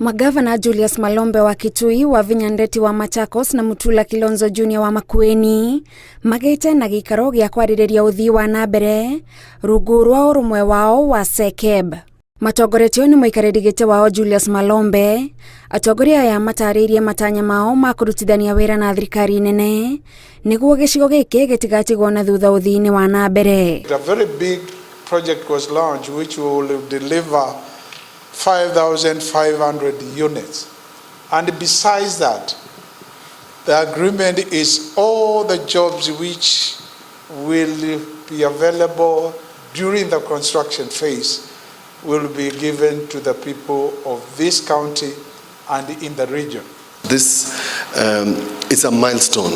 Mangabana Julius Malombe wa Kitui, wa Vinyandeti wa Machakos na Mutula Kilonzo Junior wa Makueni magite na gikaro gya kwaririria uthii wa nambere rungu rwa urumwe wao wa Sekeb. Matongoretio ni muikarĩri wao Julius Malombe atongoria aya matariirie matanya mao ma kũrutithania wĩra na thirikari nene niguo gĩcigo gĩkĩ gĩtigatigwo na thutha uthii-inĩ wa nambere. A very big project was launched which will deliver 5,500 units, and besides that the agreement is all the jobs which will be available during the construction phase will be given to the people of this county and in the region. This is a milestone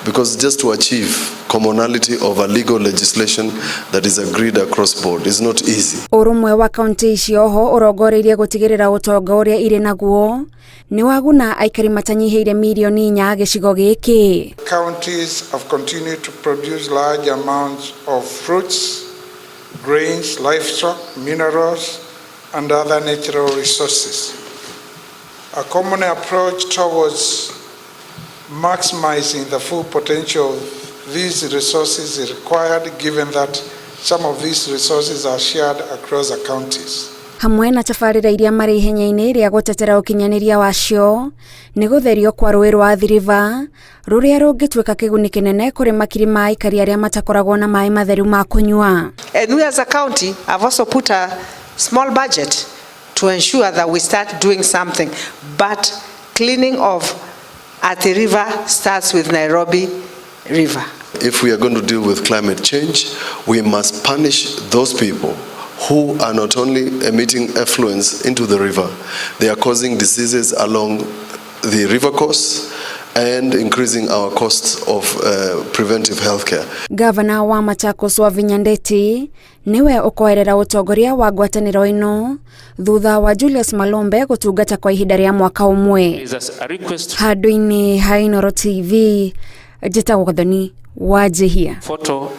because just to achieve commonality of a legal legislation that is agreed across board is not easy. Urumwe wa county icio urongoreirie gutigirira utonga uria iri naguo ni waguna aikari matanyihiire milioni 4 gicigo giki. Counties have continued to produce large amounts of fruits, grains, livestock, minerals and other natural resources. A common approach towards maximizing the full potential of these resources is required, given that some of these resources are shared across the counties. Hamwe na tabarĩra iria marĩ ihenya-inĩ rĩa gũtetera ũkinyanĩria wacio nĩ gũtherio kwa rũĩ rwa Athi River rũrĩa rũngĩtuĩka kĩguni kĩnene kũrĩ makiri ma aikari arĩa matakoragwo na maĩ matheru ma kũnyua. And we as a county have also put a small budget to ensure that we start doing something, but cleaning of Athi River starts with Nairobi River. If we are going to deal with climate change, we must punish those people who are not only emitting effluents into the river, they are causing diseases along the river course and increasing our costs of preventive healthcare. Governor wa Machakos wa Vinyandeti niwe ukoerera utongoria wa ngwatanĩro ĩno thutha wa Julius Malombe gũtungata kwa ihinda rĩa mwaka ũmwe. Handũ-inĩ ha Inooro TV, njĩtagwo Thoni wa Jehia. Photo